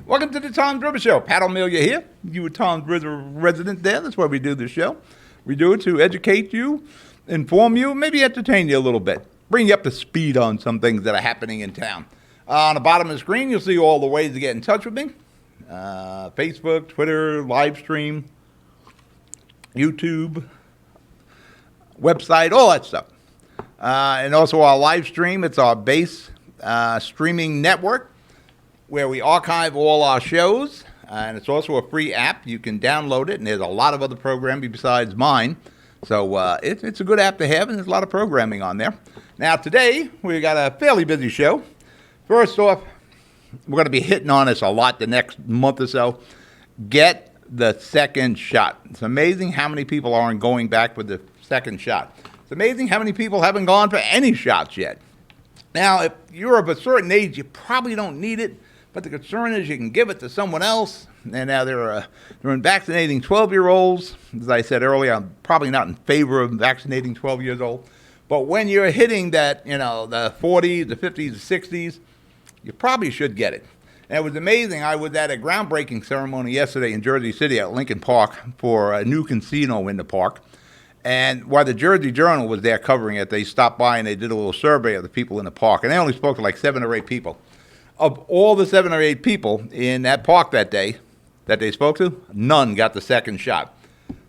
Welcome to the Tom's River Show. Pat O'Melia here. You a Tom's River resident there. That's why we do this show. We do it to educate you, inform you, maybe entertain you a little bit. Bring you up to speed on some things that are happening in town. On the bottom of the screen, you'll see all the ways to get in touch with me. Facebook, Twitter, live stream, YouTube, website, all that stuff. And also our live stream. It's our base streaming network where we archive all our shows. And it's also a free app. You can download it, and there's a lot of other programming besides mine. So it's a good app to have, and there's a lot of programming on there. Now, today, we got a fairly busy show. First off, we're going to be hitting on this a lot the next month or so. Get the second shot. It's amazing how many people aren't going back with the second shot. It's amazing how many people haven't gone for any shots yet. Now, if you're of a certain age, you probably don't need it, but the concern is you can give it to someone else. And now they're vaccinating 12-year-olds. As I said earlier, I'm probably not in favor of vaccinating 12 years old. But when you're hitting that, the 40s, the 50s, the 60s, you probably should get it. And it was amazing. I was at a groundbreaking ceremony yesterday in Jersey City at Lincoln Park for a new casino in the park. And while the Jersey Journal was there covering it, they stopped by and they did a little survey of the people in the park. And they only spoke to like 7 or 8 people. Of all the 7 or 8 people in that park that day that they spoke to, none got the second shot.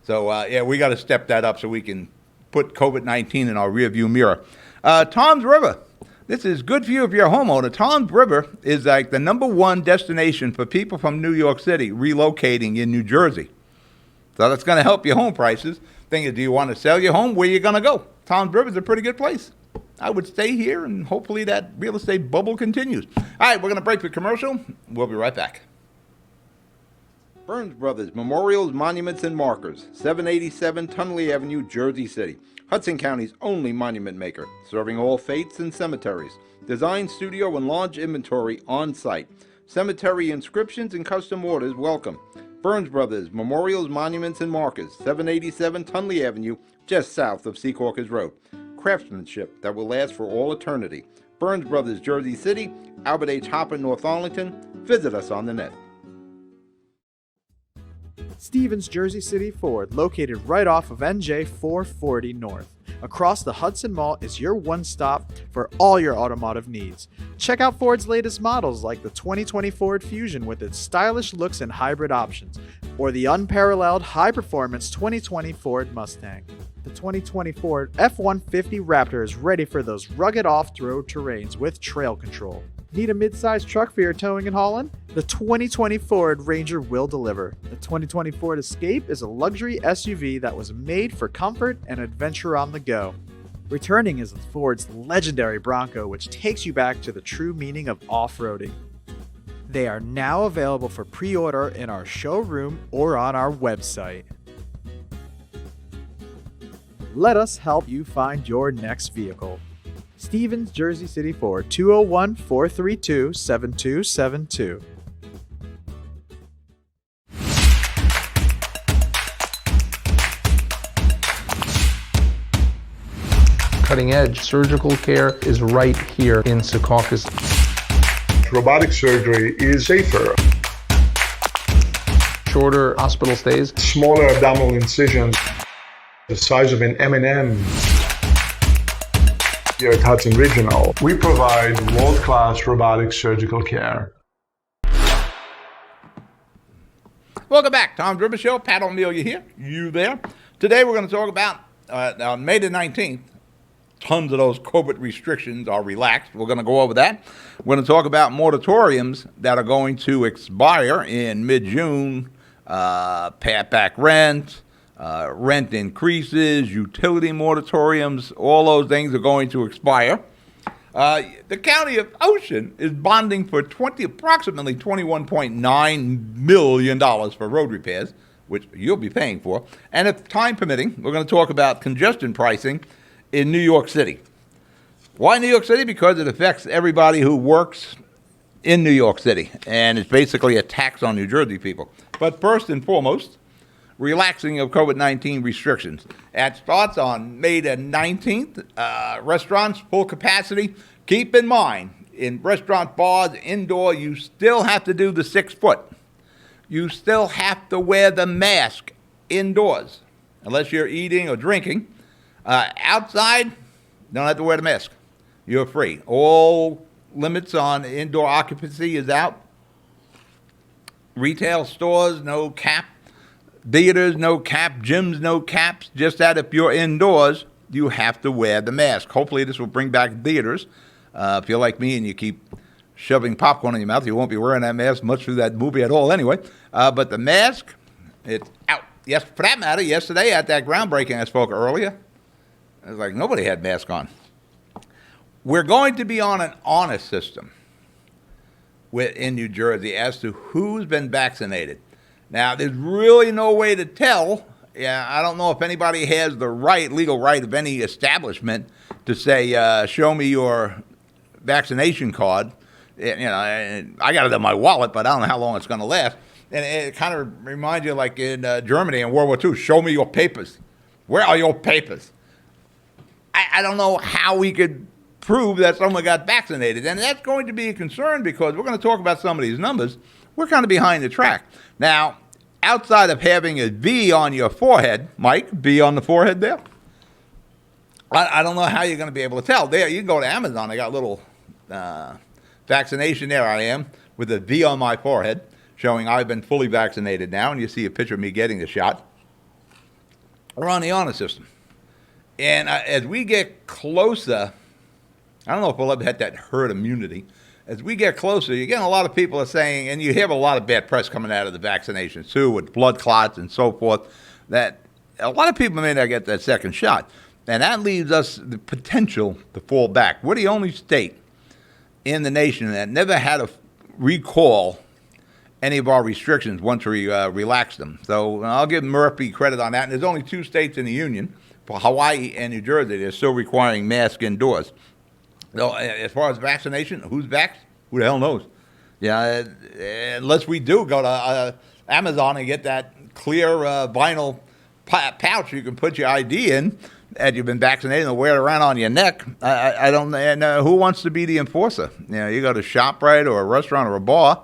So, we got to step that up so we can put COVID-19 in our rearview mirror. Tom's River. This is good for you if you're a homeowner. Tom's River is like the #1 destination for people from New York City relocating in New Jersey. So that's going to help your home prices. Thing is, do you want to sell your home? Where are you going to go? Tom's River is a pretty good place. I would stay here, and hopefully that real estate bubble continues. All right, we're going to break for commercial. We'll be right back. Ferns Brothers Memorials, Monuments, and Markers, 787 Tunley Avenue, Jersey City. Hudson County's only monument maker, serving all faiths and cemeteries. Design, studio, and large inventory on site. Cemetery inscriptions and custom orders welcome. Ferns Brothers Memorials, Monuments, and Markers, 787 Tunley Avenue, just south of Secaucus Road. Craftsmanship that will last for all eternity. Ferns Brothers, Jersey City, Albert H. Hopper, North Arlington. Visit us on the net. Stevens Jersey City Ford, located right off of NJ 440 North. Across the Hudson Mall is your one-stop for all your automotive needs. Check out Ford's latest models like the 2020 Ford Fusion with its stylish looks and hybrid options, or the unparalleled high-performance 2020 Ford Mustang. The 2020 Ford F-150 Raptor is ready for those rugged off-road terrains with trail control. Need a mid-sized truck for your towing and hauling? The 2020 Ford Ranger will deliver. The 2020 Ford Escape is a luxury SUV that was made for comfort and adventure on the go. Returning is Ford's legendary Bronco, which takes you back to the true meaning of off-roading. They are now available for pre-order in our showroom or on our website. Let us help you find your next vehicle. Stevens Jersey City Ford, 201-432-7272. Cutting-edge surgical care is right here in Secaucus. Robotic surgery is safer. Shorter hospital stays. Smaller abdominal incisions, the size of an M&M. Here at Hudson Regional, we provide world-class robotic surgical care. Welcome back. Tom's River Show. Pat O'Melia here. You there? Today we're going to talk about, on May the 19th, tons of those COVID restrictions are relaxed. We're going to go over that. We're going to talk about moratoriums that are going to expire in mid-June, pay back rent, rent increases, utility moratoriums, all those things are going to expire. The county of Ocean is bonding for approximately $21.9 million for road repairs, which you'll be paying for. And if time permitting, we're going to talk about congestion pricing in New York City. Why New York City? Because it affects everybody who works in New York City, and it's basically a tax on New Jersey people. But first and foremost, relaxing of COVID-19 restrictions. That starts on May the 19th. Restaurants, full capacity. Keep in mind, In restaurant, bars, indoor, you still have to do the 6 foot. You still have to wear the mask indoors, unless you're eating or drinking. Outside, don't have to wear the mask. You're free. All limits on indoor occupancy is out. Retail stores, no cap. Theaters, no cap. Gyms, no caps. Just that if you're indoors, you have to wear the mask. Hopefully this will bring back theaters. If you're like me and you keep shoving popcorn in your mouth, you won't be wearing that mask much through that movie at all anyway. But the mask, it's out. Yes, for that matter, yesterday at that groundbreaking I spoke earlier, it was like nobody had mask on. We're going to be on an honor system in New Jersey as to who's been vaccinated. Now, there's really no way to tell. Yeah, I don't know if anybody has the legal right of any establishment to say, show me your vaccination card. You know, I got it in my wallet, but I don't know how long it's going to last. And it kind of reminds you like in Germany in World War II, show me your papers. Where are your papers? I don't know how we could prove that someone got vaccinated. And that's going to be a concern because we're going to talk about some of these numbers. We're kind of behind the track. Now, outside of having a V on your forehead, Mike, V on the forehead there, I don't know how you're going to be able to tell. There, you can go to Amazon. They got little vaccination there. I am with a V on my forehead showing I've been fully vaccinated now. And you see a picture of me getting the shot. We're on the honor system. And as we get closer, I don't know if we'll ever hit that herd immunity. As we get closer, you're getting a lot of people are saying, and you have a lot of bad press coming out of the vaccinations too, with blood clots and so forth, that a lot of people may not get that second shot. And that leaves us the potential to fall back. We're the only state in the nation that never had to recall any of our restrictions once we relaxed them. So I'll give Murphy credit on that. And there's only 2 states in the union, for Hawaii and New Jersey, they're still requiring masks indoors. So as far as vaccination, who's vaxxed? Who the hell knows? Yeah, unless we do go to Amazon and get that clear vinyl pouch you can put your ID in, and you've been vaccinated and wear it around on your neck. I don't know who wants to be the enforcer. You know, you go to ShopRite or a restaurant or a bar,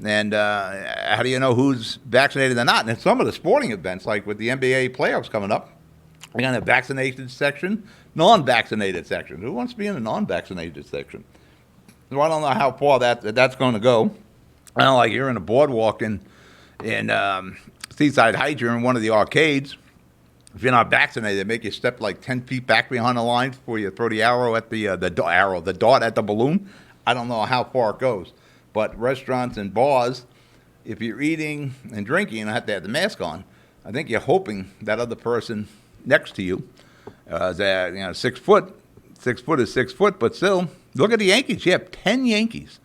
and how do you know who's vaccinated or not? And in some of the sporting events, like with the NBA playoffs coming up, we're going to have a vaccinated section, non-vaccinated section. Who wants to be in a non-vaccinated section? So I don't know how far that's going to go. I don't know, like you're in a boardwalk in Seaside Heights, you're in one of the arcades. If you're not vaccinated, they make you step like 10 feet back behind the line before you throw the arrow at the dart at the balloon. I don't know how far it goes. But restaurants and bars, if you're eating and drinking, you don't have to have the mask on. I think you're hoping that other person next to you is 6 foot. 6 foot is 6 foot, but still, look at the Yankees. You have 10 Yankees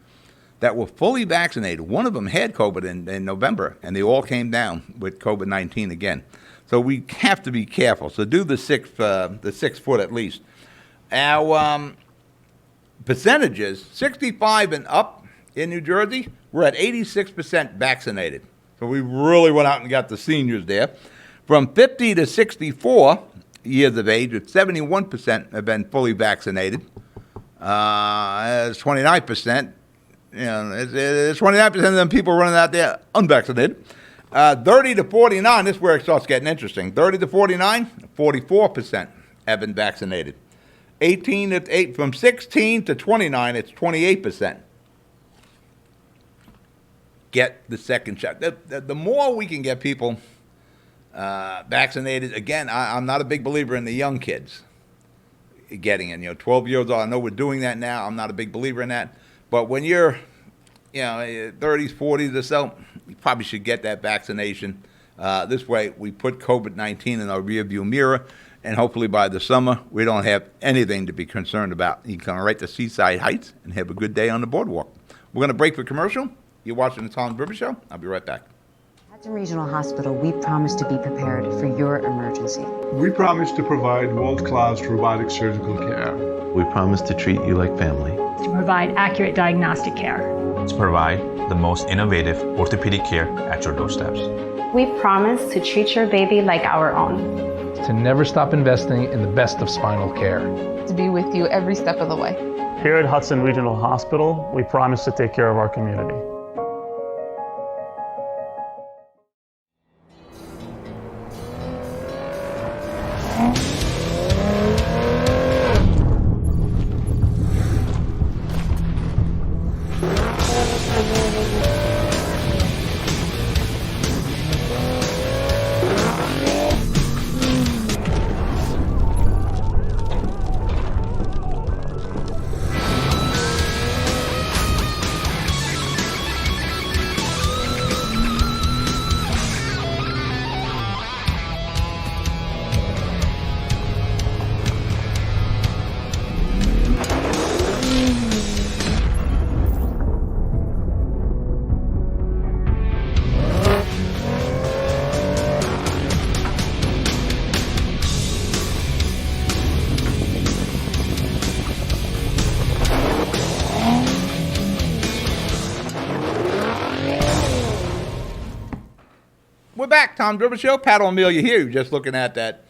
that were fully vaccinated. One of them had COVID in November, and they all came down with COVID-19 again. So we have to be careful. So do the 6 foot at least. Our percentages, 65 and up in New Jersey, we're at 86% vaccinated. So we really went out and got the seniors there. From 50 to 64 years of age, 71% have been fully vaccinated. It's 29%. You know, it's 29% of them people running out there unvaccinated. 30 to 49, this is where it starts getting interesting. 30 to 49, 44% have been vaccinated. From 16 to 29, it's 28%. Get the second shot. The more we can get people vaccinated, again, I'm not a big believer in the young kids getting it. 12 years old, I know we're doing that now. I'm not a big believer in that. But when you're 30s, 40s or so, you probably should get that vaccination. This way, we put COVID-19 in our rearview mirror, and hopefully by the summer, we don't have anything to be concerned about. You can come right to Seaside Heights and have a good day on the boardwalk. We're going to break for commercial. You're watching the Tom Rivers Show. I'll be right back. Hudson Regional Hospital, we promise to be prepared for your emergency. We promise to provide world-class robotic surgical care. We promise to treat you like family. To provide accurate diagnostic care. To provide the most innovative orthopedic care at your doorsteps. We promise to treat your baby like our own. To never stop investing in the best of spinal care. To be with you every step of the way. Here at Hudson Regional Hospital, we promise to take care of our community. We're back. Tom Driver Show. Pat O'Melia here. You're just looking at that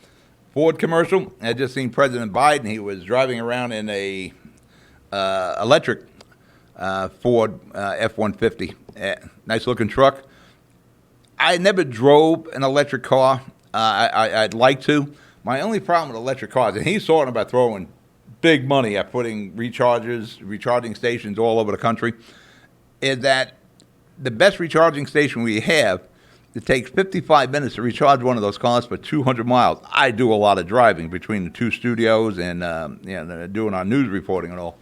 Ford commercial. I just seen President Biden. He was driving around in a electric Ford F-150. Nice looking truck. I never drove an electric car. I'd like to. My only problem with electric cars, and he's talking about throwing big money at putting recharging stations all over the country, is that the best recharging station we have, it takes 55 minutes to recharge one of those cars for 200 miles. I do a lot of driving between the two studios and doing our news reporting and all.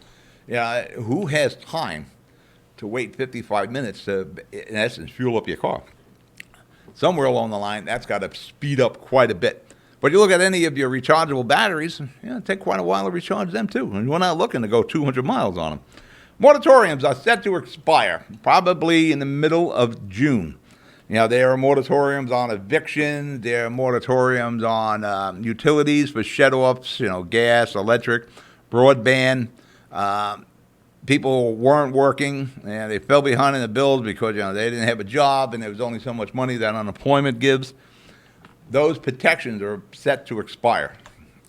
Yeah, who has time to wait 55 minutes to, in essence, fuel up your car? Somewhere along the line, that's got to speed up quite a bit. But you look at any of your rechargeable batteries, it take quite a while to recharge them too. And we're not looking to go 200 miles on them. Moratoriums are set to expire probably in the middle of June. There are moratoriums on evictions. There are moratoriums on utilities for shut-offs, gas, electric, broadband. People weren't working, and they fell behind in the bills because, they didn't have a job, and there was only so much money that unemployment gives. Those protections are set to expire.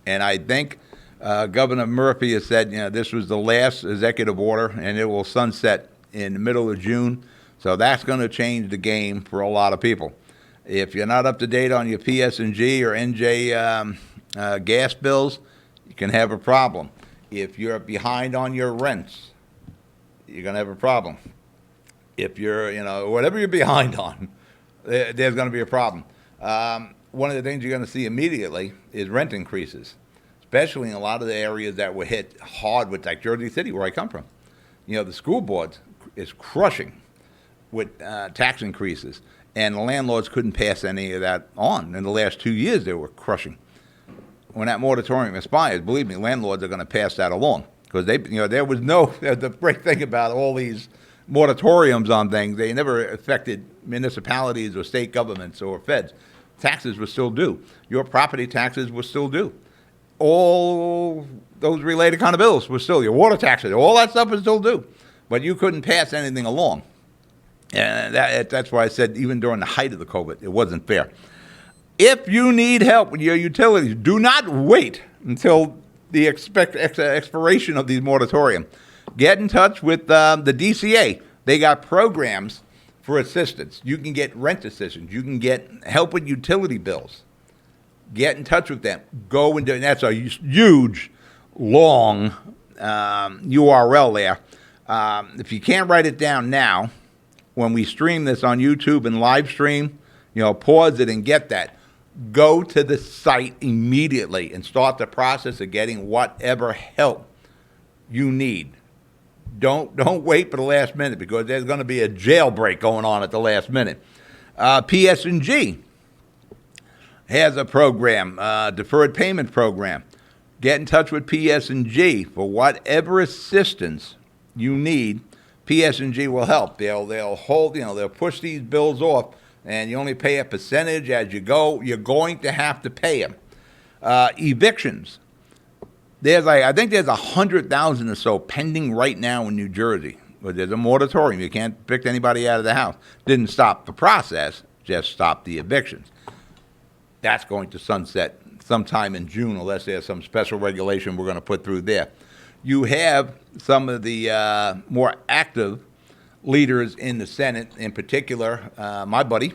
And I think Governor Murphy has said, this was the last executive order, and it will sunset in the middle of June. So that's going to change the game for a lot of people. If you're not up to date on your PS&G or NJ gas bills, you can have a problem. If you're behind on your rents, you're going to have a problem. If you're, whatever you're behind on, there's going to be a problem. One of the things you're going to see immediately is rent increases, especially in a lot of the areas that were hit hard with, like Jersey City, where I come from. The school board is crushing with tax increases, and the landlords couldn't pass any of that on. In the last 2 years, they were crushing. When that moratorium expires, believe me, landlords are going to pass that along because there was no. The great thing about all these moratoriums on things, they never affected municipalities or state governments or feds. Taxes were still due. Your property taxes were still due. All those related kind of bills were still, your water taxes, all that stuff was still due, but you couldn't pass anything along. And that's why I said even during the height of the COVID, it wasn't fair. If you need help with your utilities, do not wait until the expiration of these moratorium. Get in touch with the DCA. They got programs for assistance. You can get rent assistance. You can get help with utility bills. Get in touch with them. Go and do it. That's a huge, long URL there. If you can't write it down now, when we stream this on YouTube and live stream, pause it and get that. Go to the site immediately and start the process of getting whatever help you need. Don't wait for the last minute because there's going to be a jailbreak going on at the last minute. PS&G has a program, deferred payment program. Get in touch with PS&G for whatever assistance you need. PS&G will help. They'll hold, they'll push these bills off, and you only pay a percentage as you go. You're going to have to pay them. Evictions. I think there's 100,000 or so pending right now in New Jersey. But there's a moratorium. You can't evict anybody out of the house. Didn't stop the process, just stopped the evictions. That's going to sunset sometime in June unless there's some special regulation we're going to put through there. You have some of the more active leaders in the Senate, in particular, my buddy,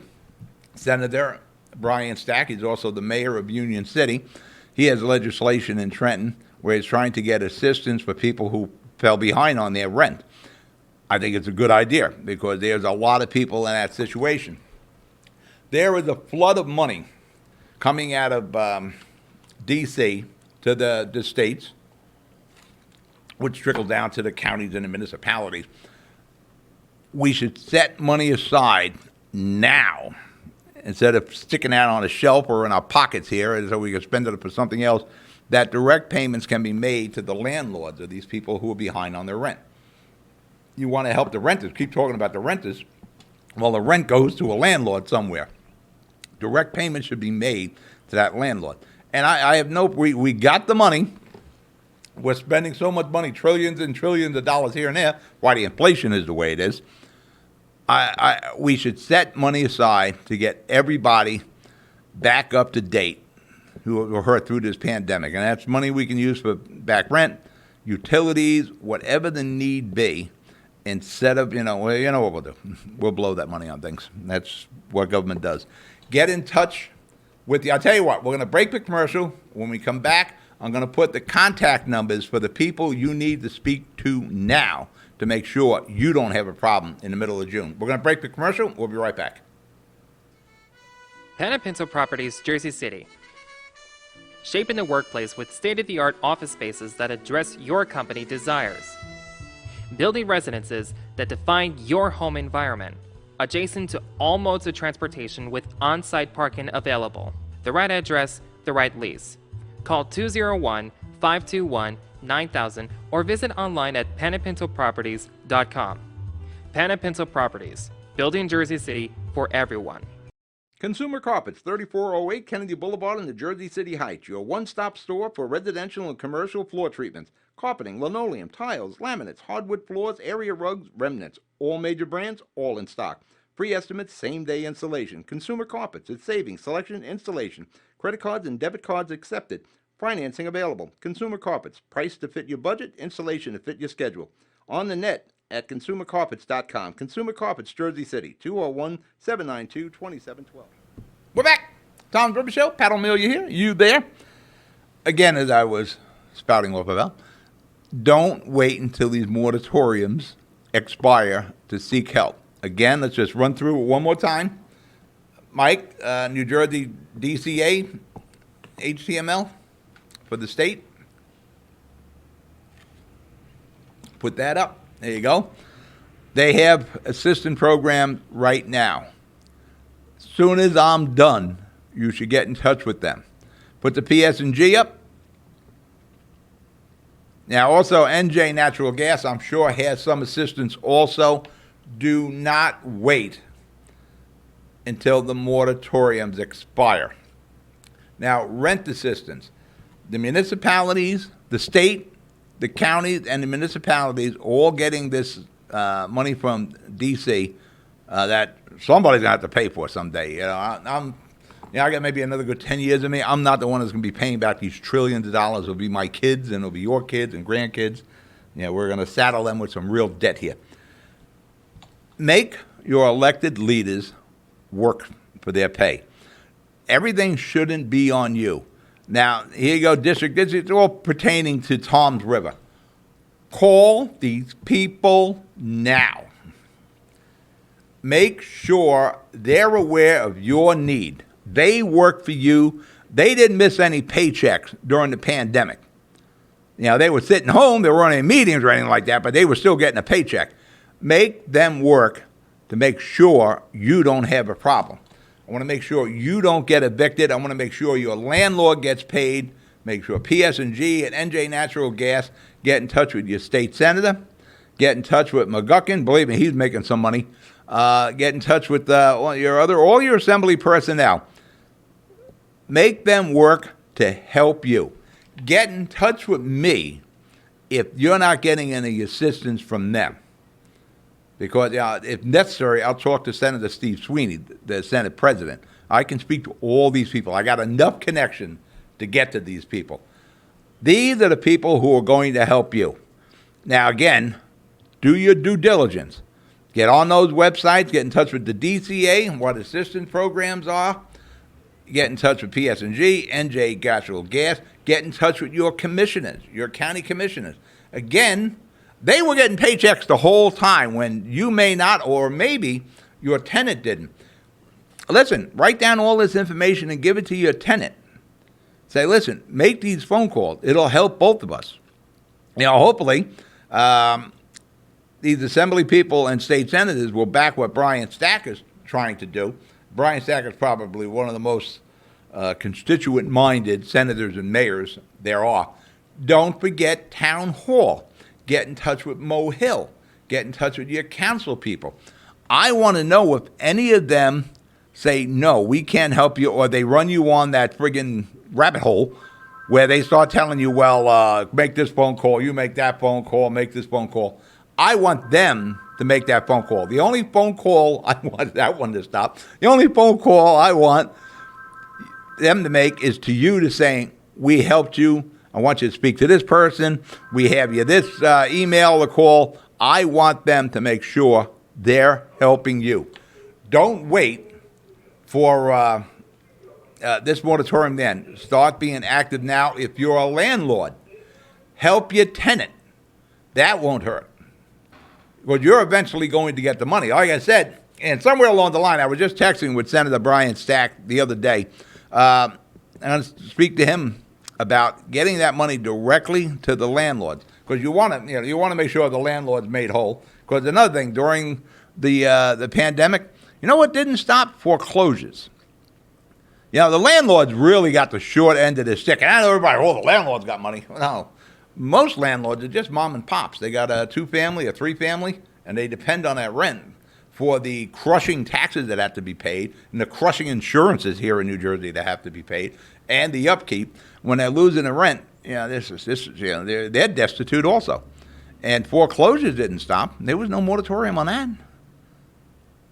Senator Brian Stack. He's also the mayor of Union City. He has legislation in Trenton where he's trying to get assistance for people who fell behind on their rent. I think it's a good idea because there's a lot of people in that situation. There is a flood of money coming out of D.C. to the states, which trickle down to the counties and the municipalities. We should set money aside now instead of sticking out on a shelf or in our pockets here so we can spend it for something else, that direct payments can be made to the landlords of these people who are behind on their rent. You want to help the renters. Keep talking about the renters. Well, the rent goes to a landlord somewhere. Direct payments should be made to that landlord. And I have we got the money. We're spending so much money, trillions and trillions of dollars here and there, why the inflation is the way it is. We should set money aside to get everybody back up to date who were hurt through this pandemic. And that's money we can use for back rent, utilities, whatever the need be, instead of, you know what we'll do. We'll blow that money on things. That's what government does. Get in touch with I'll tell you what, we're going to break the commercial. When we come back, I'm going to put the contact numbers for the people you need to speak to now to make sure you don't have a problem in the middle of June. We're going to break the commercial. We'll be right back. Pen & Pencil Properties, Jersey City. Shaping the workplace with state-of-the-art office spaces that address your company desires. Building residences that define your home environment, adjacent to all modes of transportation with on-site parking available. The right address, the right lease. Call 201-521-9000 or visit online at penandpencilproperties.com. Pen & Pencil Properties, building Jersey City for everyone. Consumer Carpets, 3408 Kennedy Boulevard in the Jersey City Heights, your one-stop store for residential and commercial floor treatments, carpeting, linoleum, tiles, laminates, hardwood floors, area rugs, remnants, all major brands, all in stock. Free estimates, same-day installation. Consumer Carpets, it's savings, selection, installation. Credit cards and debit cards accepted. Financing available. Consumer Carpets, price to fit your budget, installation to fit your schedule. On the net at consumercarpets.com. Consumer Carpets, Jersey City, 201-792-2712. We're back. Tom's River Show. Pat O'Melia here. You there? Again, as I was spouting off about, don't wait until these moratoriums expire to seek help. Again, let's just run through it one more time. Mike, New Jersey DCA, HTML for the state. Put that up. There you go. They have assistant programs right now. As soon as I'm done, you should get in touch with them. Put the PS&G up. Now, also, NJ Natural Gas, I'm sure, has some assistance also. Do not wait until the moratoriums expire. Now, rent assistance. The municipalities, the state, the counties, and the municipalities all getting this money from D.C. That somebody's going to have to pay for someday. I got maybe another good 10 years of me. I'm not the one that's going to be paying back these trillions of dollars. It'll be my kids, and it'll be your kids and grandkids. We're going to saddle them with some real debt here. Make your elected leaders work for their pay. Everything shouldn't be on you. Now, here you go, district. This is all pertaining to Tom's River. Call these people now. Make sure they're aware of your need. They work for you. They didn't miss any paychecks during the pandemic. They were sitting home. They weren't in meetings or anything like that, but they were still getting a paycheck. Make them work to make sure you don't have a problem. I want to make sure you don't get evicted. I want to make sure your landlord gets paid. Make sure PS&G and NJ Natural Gas get in touch with your state senator. Get in touch with McGuckin. Believe me, he's making some money. Get in touch with all your assembly personnel. Make them work to help you. Get in touch with me if you're not getting any assistance from them. Because if necessary, I'll talk to Senator Steve Sweeney, the Senate president. I can speak to all these people. I got enough connection to get to these people. These are the people who are going to help you. Now, again, do your due diligence. Get on those websites. Get in touch with the DCA and what assistance programs are. Get in touch with PSE&G, NJ Natural Gas. Get in touch with your commissioners, your county commissioners. Again, they were getting paychecks the whole time when you may not, or maybe your tenant didn't. Listen, write down all this information and give it to your tenant. Say, listen, make these phone calls. It'll help both of us. Hopefully, these assembly people and state senators will back what Brian Stack is trying to do. Brian Stack is probably one of the most constituent-minded senators and mayors there are. Don't forget Town Hall. Get in touch with Mo Hill. Get in touch with your council people. I want to know if any of them say, no, we can't help you, or they run you on that friggin' rabbit hole where they start telling you, well, make this phone call, you make that phone call, make this phone call. I want them to make that phone call. The only phone call I want that one to stop. The only phone call I want them to make is to you, to saying, we helped you. I want you to speak to this person. We have you this email or call. I want them to make sure they're helping you. Don't wait for this moratorium then. Start being active now. If you're a landlord, help your tenant. That won't hurt. Because you're eventually going to get the money. Like I said, and somewhere along the line, I was just texting with Senator Brian Stack the other day. And I speak to him about getting that money directly to the landlords. Because you want to make sure the landlord's made whole. Because another thing, during the pandemic, you know what didn't stop? Foreclosures. The landlords really got the short end of the stick. And I know everybody, the landlords got money. No. Most landlords are just mom and pops. They got a 2-family, a 3-family, and they depend on that rent for the crushing taxes that have to be paid and the crushing insurances here in New Jersey that have to be paid and the upkeep. When they're losing the rent, they're destitute also. And foreclosures didn't stop. There was no moratorium on that.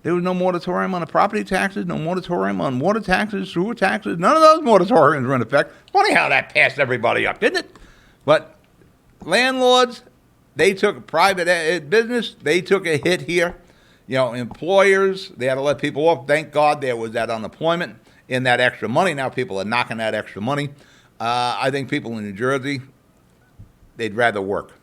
There was no moratorium on the property taxes, no moratorium on water taxes, sewer taxes. None of those moratoriums were in effect. Funny how that passed everybody up, didn't it? But landlords, they took private business, they took a hit here. Employers, they had to let people off. Thank God there was that unemployment and that extra money. Now people are knocking that extra money. I think people in New Jersey, they'd rather work.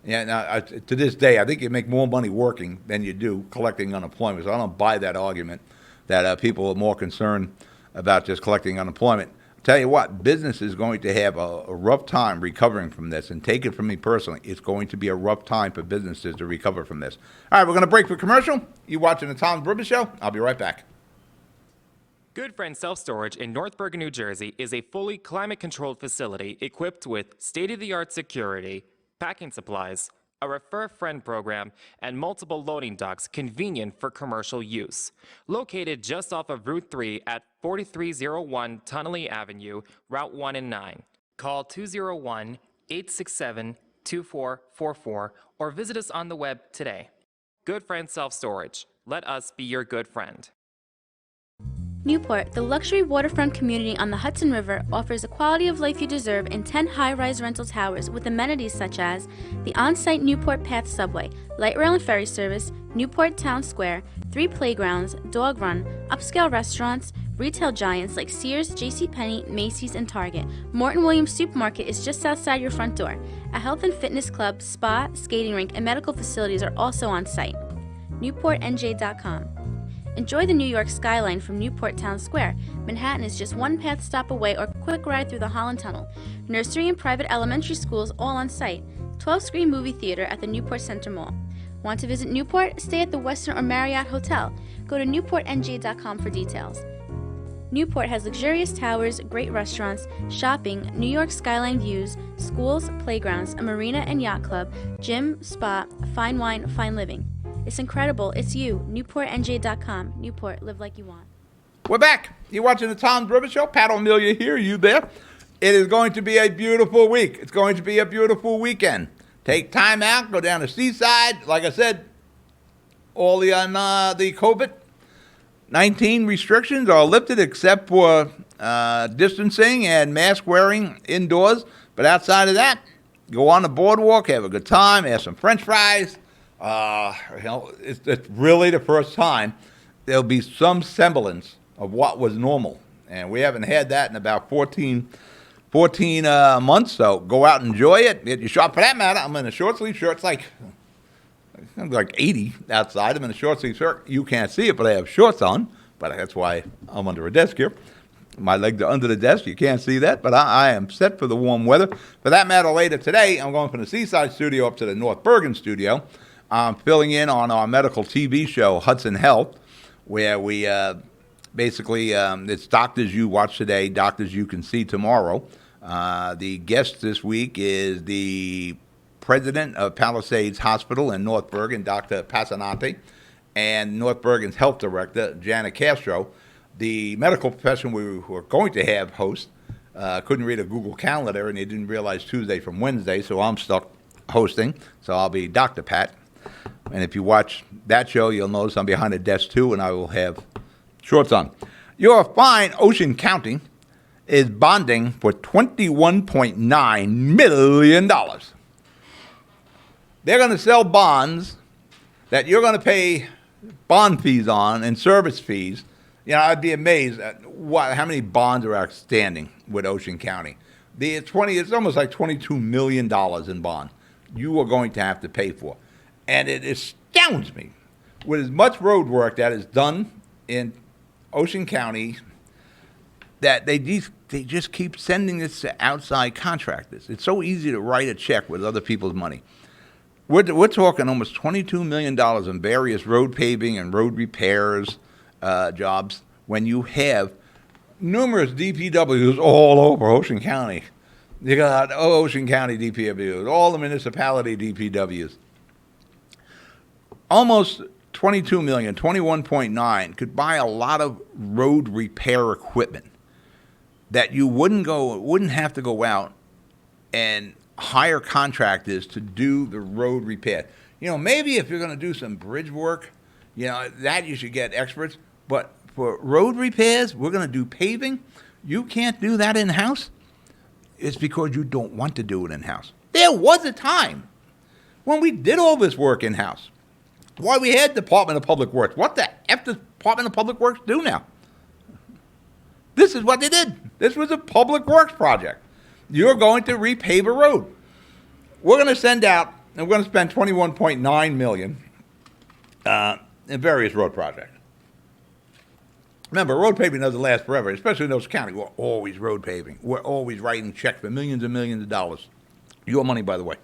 To this day, I think you make more money working than you do collecting unemployment. So I don't buy that argument that people are more concerned about just collecting unemployment. Tell you what, business is going to have a rough time recovering from this, and take it from me personally, it's going to be a rough time for businesses to recover from this. All right, we're going to break for commercial. You watching the Tom Bribber Show? I'll be right back. Good Friend Self Storage in North Bergen, New Jersey is a fully climate-controlled facility equipped with state-of-the-art security, packing supplies, a Refer Friend program, and multiple loading docks convenient for commercial use. Located just off of Route 3 at 4301 Tunnelly Avenue, Route 1 and 9. Call 201-867-2444 or visit us on the web today. Good Friend Self Storage. Let us be your good friend. Newport, the luxury waterfront community on the Hudson River, offers a quality of life you deserve in 10 high-rise rental towers with amenities such as the on-site Newport Path subway, light rail and ferry service, Newport Town Square, 3 playgrounds, dog run, upscale restaurants, retail giants like Sears, JCPenney, Macy's, and Target. Morton Williams Supermarket is just outside your front door. A health and fitness club, spa, skating rink, and medical facilities are also on site. NewportNJ.com. Enjoy the New York skyline from Newport Town Square. Manhattan is just one path stop away or quick ride through the Holland Tunnel. Nursery and private elementary schools all on site. 12-screen movie theater at the Newport Center Mall. Want to visit Newport? Stay at the Westin or Marriott Hotel. Go to NewportNJ.com for details. Newport has luxurious towers, great restaurants, shopping, New York skyline views, schools, playgrounds, a marina and yacht club, gym, spa, fine wine, fine living. It's incredible. It's you. NewportNJ.com. Newport, live like you want. We're back. You're watching the Tom Bribber Show. Pat O'Melia here. You there? It is going to be a beautiful week. It's going to be a beautiful weekend. Take time out. Go down to Seaside. Like I said, all the COVID-19 restrictions are lifted except for distancing and mask wearing indoors. But outside of that, Go on the boardwalk, have a good time, have some French fries. It's really the first time there'll be some semblance of what was normal. And we haven't had that in about 14 months, so go out and enjoy it. Get your short. For that matter, I'm in a short sleeve shirt. It's like 80 outside. I'm in a short sleeve shirt. You can't see it, but I have shorts on. But that's why I'm under a desk here. My legs are under the desk. You can't see that, but I am set for the warm weather. For that matter, later today, I'm going from the Seaside studio up to the North Bergen studio. I'm filling in on our medical TV show, Hudson Health, where we basically, it's doctors you watch today, doctors you can see tomorrow. The guest this week is the president of Palisades Hospital in North Bergen, Dr. Passanante, and North Bergen's health director, Janet Castro. The medical profession we were going to have host couldn't read a Google Calendar, and they didn't realize Tuesday from Wednesday, so I'm stuck hosting. So I'll be Dr. Pat. And if you watch that show, you'll notice I'm behind a desk, too, and I will have shorts on. Your fine Ocean County is bonding for $21.9 million. They're going to sell bonds that you're going to pay bond fees on and service fees. You know, I'd be amazed at how many bonds are outstanding with Ocean County. It's almost like $22 million in bond you are going to have to pay for. And it astounds me with as much road work that is done in Ocean County that they just keep sending this to outside contractors. It's so easy to write a check with other people's money. We're talking almost $22 million in various road paving and road repairs jobs when you have numerous DPWs all over Ocean County. You got Ocean County DPWs, all the municipality DPWs. Almost 22 million, 21.9 could buy a lot of road repair equipment that you wouldn't have to go out and hire contractors to do the road repair. You know, maybe if you're going to do some bridge work, you know, that you should get experts. But for road repairs, we're going to do paving. You can't do that in-house. It's because you don't want to do it in-house. There was a time when we did all this work in-house. Why we had Department of Public Works. What the F does Department of Public Works do now? This is what they did. This was a public works project. You're going to repave a road. We're going to send out, and we're going to spend $21.9 million in various road projects. Remember, road paving doesn't last forever, especially in those counties. We're always road paving. We're always writing checks for millions and millions of dollars. Your money, by the way.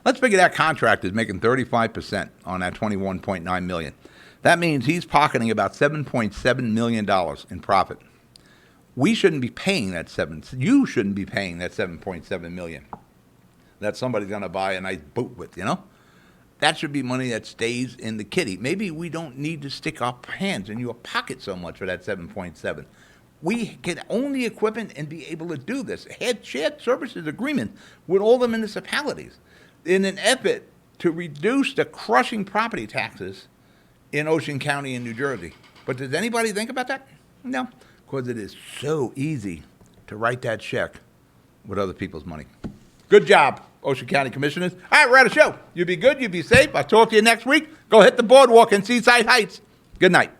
Let's figure that contractor is making 35% on that $21.9 million. That means he's pocketing about $7.7 million in profit. We shouldn't be paying that you shouldn't be paying that $7.7 million that somebody's going to buy a nice boat with, you know? That should be money that stays in the kitty. Maybe we don't need to stick our hands in your pocket so much for that 7.7. We can own the equipment and be able to do this. Had shared services agreement with all the municipalities in an effort to reduce the crushing property taxes in Ocean County and New Jersey. But does anybody think about that? No, because it is so easy to write that check with other people's money. Good job, Ocean County Commissioners. All right, we're at a show. You be good, you be safe. I'll talk to you next week. Go hit the boardwalk in Seaside Heights. Good night.